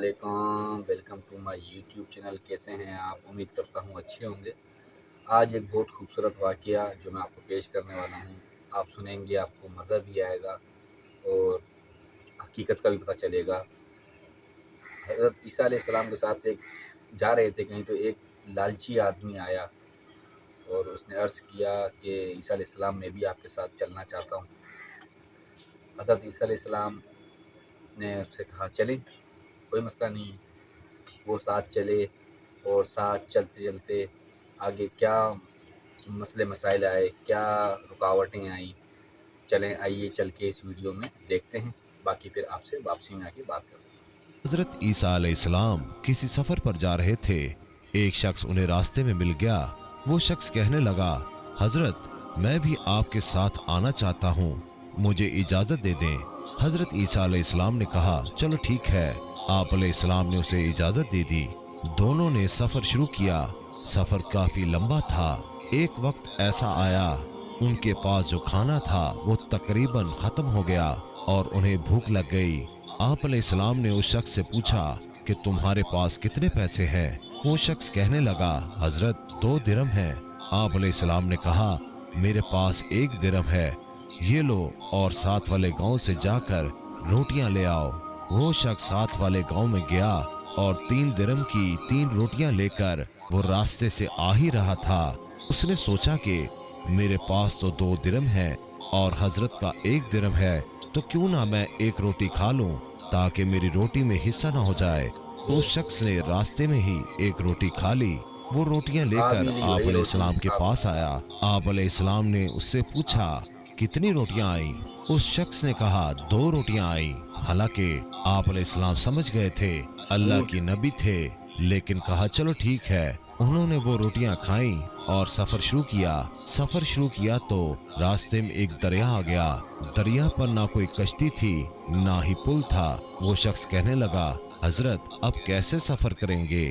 अस्सलामुअलैकुम, welcome to my YouTube channel. कैसे हैं आप? उम्मीद करता हूँ अच्छे होंगे। आज एक बहुत खूबसूरत वाक़या जो मैं आपको पेश करने वाला हूँ, आप सुनेंगे आपको मज़ा भी आएगा और हकीकत का भी पता चलेगा। हज़रत ईसा अलैहिस्सलाम के साथ एक जा रहे थे कहीं, तो एक लालची आदमी आया और उसने अर्ज़ किया कि ईसा अलैहिस्सलाम मैं भी आपके साथ चलना चाहता हूँ। हज़रत ईसा अलैहिस्सलाम ने उससे कहा चलें, कोई मसला नहीं है। वो साथ चले और साथ चलते चलते आगे क्या मसले मसाइल आए, क्या रुकावटें आईं, चलें आइए चल के इस वीडियो में देखते हैं। बाकी फिर आपसे वापसी में आके बात करते हैं। हजरत ईसा अलैहिस्सलाम किसी सफर पर जा रहे थे। एक शख्स उन्हें रास्ते में मिल गया। वो शख्स कहने लगा, हजरत मैं भी आपके साथ आना चाहता हूँ, मुझे इजाजत दे दें। हजरत ईसा अलैहिस्सलाम ने कहा, चलो ठीक है। आप अलैहिस्सलाम ने उसे इजाजत दे दी। दोनों ने सफर शुरू किया। सफर काफी लंबा था। एक वक्त ऐसा आया, उनके पास जो खाना था वो तकरीबन खत्म हो गया और उन्हें भूख लग गई। आप अलैहिस्सलाम ने उस शख्स से पूछा कि तुम्हारे पास कितने पैसे हैं? वो शख्स कहने लगा, हजरत 2 दिरहम हैं। आप अलैहिस्सलाम ने कहा, मेरे पास 1 दिरहम है, ये लो और साथ वाले गांव से जाकर रोटियां ले आओ। वो शख्स साथ वाले गांव में गया और 3 दिरहम की 3 रोटियां लेकर वो रास्ते से आ ही रहा था। उसने सोचा कि मेरे पास तो 2 दिरहम है और हजरत का 1 दिरहम है, तो क्यों ना मैं 1 रोटी खा लूं ताकि मेरी रोटी में हिस्सा ना हो जाए। तो उस शख्स ने रास्ते में ही 1 रोटी खा ली। वो रोटियां लेकर आप अलैहिस्सलाम के पास आया। आप अलैहिस्सलाम ने उससे पूछा, कितनी रोटियां आई? उस शख्स ने कहा, 2 रोटियां आई। हालांकि आप अलैहिस्सलाम समझ गए थे अल्लाह की नबी थे, लेकिन कहा चलो ठीक है। उन्होंने वो रोटियां खाई और सफर शुरू किया तो रास्ते में एक दरिया आ गया। दरिया पर ना कोई कश्ती थी ना ही पुल था। वो शख्स कहने लगा, हजरत अब कैसे सफर करेंगे?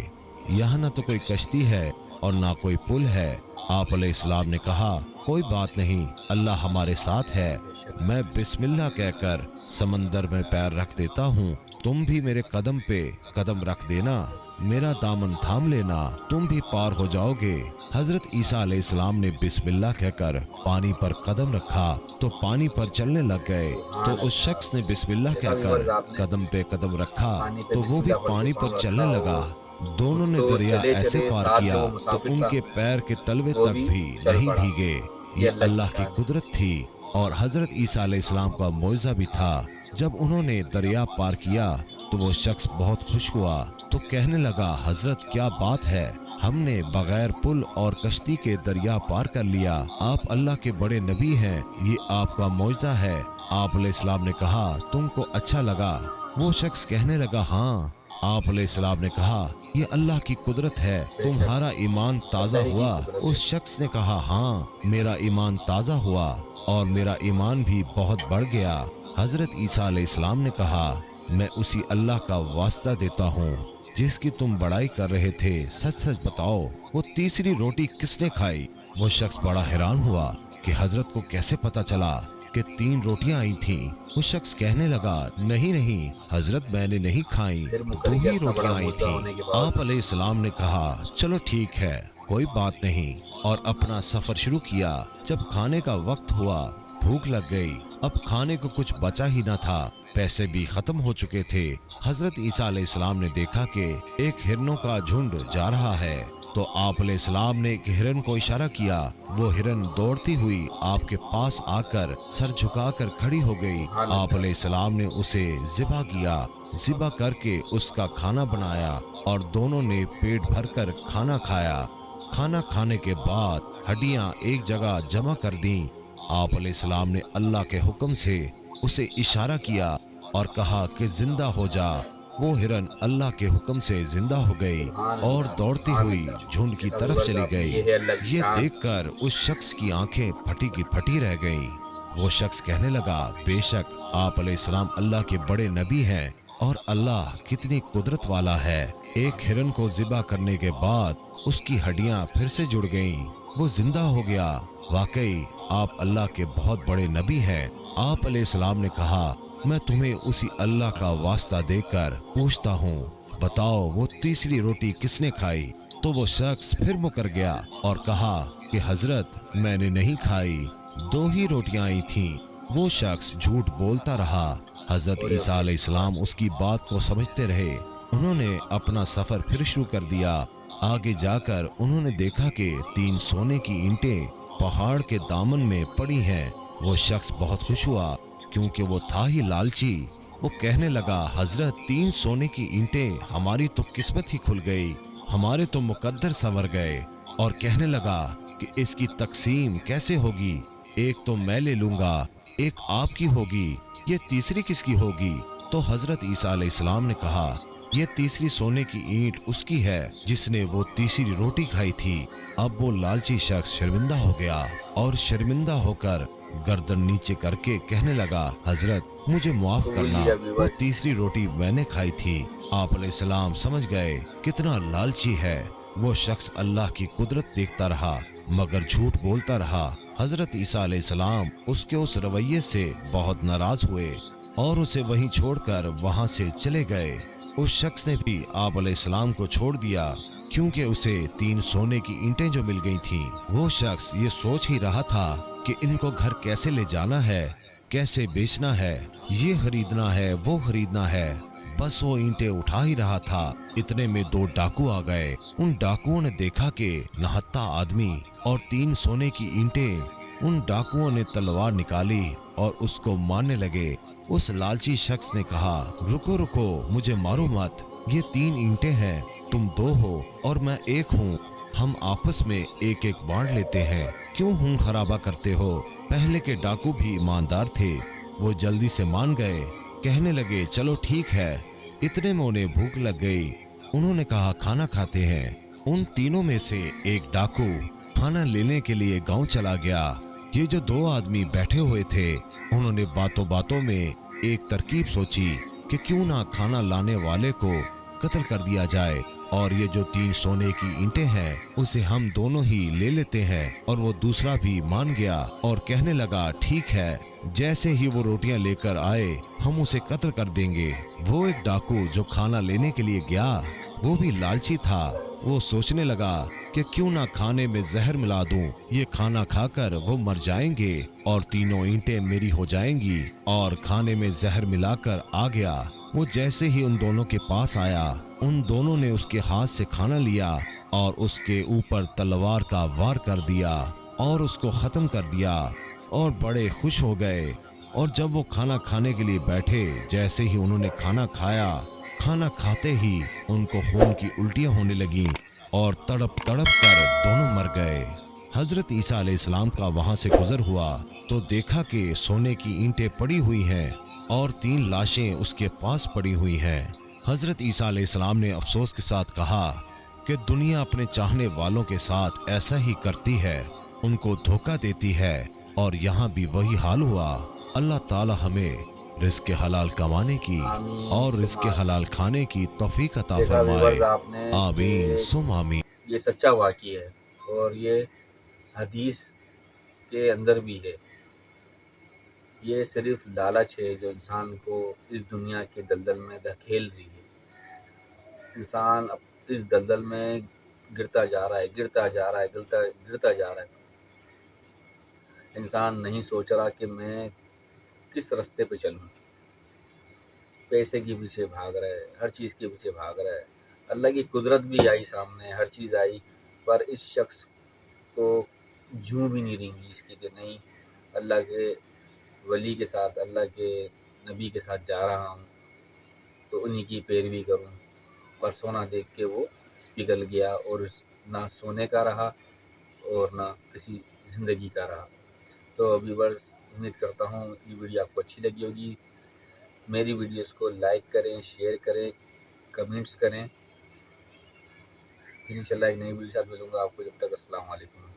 यहाँ ना तो कोई कश्ती है और ना कोई पुल है। आप अलैहिस्सलाम ने कहा, कोई बात नहीं, अल्लाह हमारे साथ है। मैं बिस्मिल्लाह कहकर समंदर में पैर रख देता हूँ, तुम भी मेरे कदम पे कदम रख देना, मेरा दामन थाम लेना, तुम भी पार हो जाओगे। हजरत ईसा अलैहिस्सलाम ने बिस्मिल्लाह कहकर पानी पर कदम रखा तो पानी पर चलने लग गए। तो उस शख्स ने बिस्मिल्लाह कहकर कदम पे कदम रखा तो वो भी पानी पर चलने लगा। दोनों ने दरिया ऐसे पार किया तो उनके पैर के तलवे तक भी नहीं भीगे। ये अल्लाह की कुदरत थी और हजरत ईसा अलैहिस्सलाम का मौजज़ा भी था। जब उन्होंने दरिया पार किया तो वो शख्स बहुत खुश हुआ, तो कहने लगा, हजरत क्या बात है, हमने बगैर पुल और कश्ती के दरिया पार कर लिया। आप अल्लाह के बड़े नबी हैं, ये आपका मौजज़ा है। आप अलैहिस्सलाम ने कहा, तुमको अच्छा लगा? वो शख्स कहने लगा, हाँ। आप अलैहिस्सलाम ने कहा, ये अल्लाह की कुदरत है, तुम्हारा ईमान ताज़ा हुआ? उस शख्स ने कहा, हाँ मेरा ईमान ताज़ा हुआ और मेरा ईमान भी बहुत बढ़ गया। हजरत ईसा अलैहिस्सलाम ने कहा, मैं उसी अल्लाह का वास्ता देता हूँ जिसकी तुम बड़ाई कर रहे थे, सच सच बताओ वो तीसरी रोटी किसने खाई? वो शख्स बड़ा हैरान हुआ कि हजरत को कैसे पता चला कि 3 रोटियां आई थीं। वो शख्स कहने लगा, नहीं नहीं हजरत, मैंने नहीं खाई, 2 ही रोटियां आई थीं। आप अलैहिस्सलाम ने कहा, चलो ठीक है, कोई बात नहीं, और अपना सफर शुरू किया। जब खाने का वक्त हुआ, भूख लग गई, अब खाने को कुछ बचा ही न था, पैसे भी खत्म हो चुके थे। हजरत ईसा अलैहिस्सलाम ने देखा कि एक हिरनों का झुंड जा रहा है, तो आप अलैहिस्सलाम ने एक हिरन को इशारा किया। वो हिरन दौड़ती हुई आपके पास आकर सर झुकाकर खड़ी हो गई। आप अलैहिस्सलाम ने उसे ज़िबा किया, ज़िबा करके उसका खाना बनाया और दोनों ने पेट भरकर खाना खाया। खाना खाने के बाद हड्डियां एक जगह जमा कर दी। आप अलैहिस्सलाम ने अल्लाह के हुक्म से उसे इशारा किया और कहा कि जिंदा हो जा। वो हिरन अल्लाह के हुक्म से जिंदा हो गई और दौड़ती हुई झुंड की तरफ चली गई। ये देखकर उस शख्स की आंखें फटी की फटी रह गईं। वो शख्स कहने लगा, बेशक आप अलैहिस्सलाम अल्लाह के बड़े नबी हैं और अल्लाह कितनी कुदरत वाला है। एक हिरन को ज़िबा करने के बाद उसकी हड्डियां फिर से जुड़ गईं, वो जिंदा हो गया। वाकई आप अल्लाह के बहुत बड़े नबी हैं। आप अलैहिस्सलाम ने कहा, मैं तुम्हें उसी अल्लाह का वास्ता देकर पूछता हूँ, बताओ वो तीसरी रोटी किसने खाई? तो वो शख्स फिर मुकर गया और कहा कि हजरत, मैंने नहीं खाई, 2 ही रोटियां आई थीं। वो शख्स झूठ बोलता रहा। हजरत ईसा अलैहिस्सलाम उसकी बात को समझते रहे। उन्होंने अपना सफर फिर शुरू कर दिया। आगे जाकर उन्होंने देखा कि 3 सोने की ईंटें पहाड़ के दामन में पड़ी हैं। वो शख्स बहुत खुश हुआ क्योंकि वो था ही लालची। वो कहने लगा, हजरत, 3 सोने की ईंटें, हमारी तो किस्मत ही खुल गई, हमारे तो मुकद्दर संवर गए। और कहने लगा कि इसकी तकसीम कैसे होगी? एक तो मैं ले लूंगा, एक आपकी होगी, ये तीसरी किसकी होगी? तो हजरत ईसा अलैहिस्सलाम ने कहा, ये तीसरी सोने की ईंट उसकी है जिसने वो तीसरी रोटी खाई थी। अब वो लालची शख्स शर्मिंदा हो गया और शर्मिंदा होकर गर्दन नीचे करके कहने लगा, हजरत, मुझे माफ करना, वो तीसरी रोटी मैंने खाई थी। आप अलैहिस्सलाम समझ गए कितना लालची है। वो शख्स अल्लाह की कुदरत देखता रहा मगर झूठ बोलता रहा। हजरत ईसा अलैहिस्सलाम उसके उस रवैये से बहुत नाराज हुए और उसे वहीं छोड़कर वहां से चले गए। उस शख्स ने भी आप अलैहिस्सलाम को छोड़ दिया क्योंकि उसे 3 सोने की ईंटें जो मिल गई थीं। वो शख्स ये सोच ही रहा था कि इनको घर कैसे ले जाना है, कैसे बेचना है, ये खरीदना है, वो खरीदना है। बस वो ईंटें उठा ही रहा था, इतने में 2 डाकू आ गए। उन डाकुओं ने देखा कि नहत्ता आदमी और 3 सोने की ईंटें। उन डाकुओं ने तलवार निकाली और उसको मारने लगे। उस लालची शख्स ने कहा, रुको रुको, मुझे मारो मत, ये 3 ईंटें हैं, तुम 2 हो और मैं 1 हूँ, हम आपस में एक एक बांट लेते हैं, क्यों खून खराबा करते हो? पहले के डाकू भी ईमानदार थे, वो जल्दी से मान गए, कहने लगे, चलो ठीक है। इतने में उन्हें भूख लग गई। उन्होंने कहा, खाना खाते हैं। उन तीनों में से एक डाकू खाना लेने के लिए गांव चला गया। ये जो 2 आदमी बैठे हुए थे, उन्होंने बातों बातों में एक तरकीब सोची कि क्यों ना खाना लाने वाले को कत्ल कर दिया जाए और ये जो 3 सोने की ईंटें हैं उसे हम दोनों ही ले लेते हैं। और वो दूसरा भी मान गया और कहने लगा, ठीक है, जैसे ही वो रोटियां लेकर आए हम उसे कत्ल कर देंगे। वो एक डाकू जो खाना लेने के लिए गया, वो भी लालची था। वो सोचने लगा कि क्यों ना खाने में जहर मिला दूं, ये खाना खाकर वो मर जाएंगे और तीनों ईंटें मेरी हो जाएंगी। और खाने में जहर मिलाकर आ गया। वो जैसे ही उन दोनों के पास आया, उन दोनों ने उसके हाथ से खाना लिया और उसके ऊपर तलवार का वार कर दिया और उसको खत्म कर दिया और बड़े खुश हो गए। और जब वो खाना खाने के लिए बैठे, जैसे ही उन्होंने खाना खाया, खाना खाते ही उनको खून की उल्टियां होने लगीं और तड़प तड़प कर दोनों मर गए। हजरत ईसा अलैहिस्सलाम का वहां से गुजर हुआ तो देखा कि सोने की ईंटें पड़ी हुई हैं और 3 लाशें उसके पास पड़ी हुई हैं। हजरत ईसा अलैहिस्सलाम ने अफसोस के साथ कहा कि दुनिया अपने चाहने वालों के साथ ऐसा ही करती है, उनको धोखा देती है और यहाँ भी वही हाल हुआ। अल्लाह ताला हमें रिज़्क़ हलाल कमाने की और रिज़्क़ हलाल खाने की तौफीक अता फरमाए। आमीन सुम आमीन। ये सच्चा वाक़या है और ये हदीस के अंदर भी है। ये सिर्फ लालच है जो इंसान को इस दुनिया के दलदल में धकेल रही है। इंसान अब इस दलदल में गिरता जा रहा है, गिरता जा रहा है, गिरता जा रहा है। इंसान नहीं सोच रहा कि मैं किस रास्ते पे चलूं। पैसे के पीछे भाग रहा है, हर चीज़ के पीछे भाग रहा है। अल्लाह की कुदरत भी आई सामने, हर चीज़ आई, पर इस शख्स को जूं भी नहीं रेंगी इसकी कि नहीं, अल्लाह के वली के साथ, अल्लाह के नबी के साथ जा रहा हूँ तो उन्हीं की पैरवी करूँ। पर सोना देख के वो पिघल गया और ना सोने का रहा और ना किसी ज़िंदगी का रहा। तो व्यूअर्स, उम्मीद करता हूँ ये वीडियो आपको अच्छी लगी होगी। मेरी वीडियोस को लाइक करें, शेयर करें, कमेंट्स करें। फिर इंशाल्लाह एक नई वीडियो के साथ मिलूँगा आपको। जब तक अस्सलाम वालेकुम।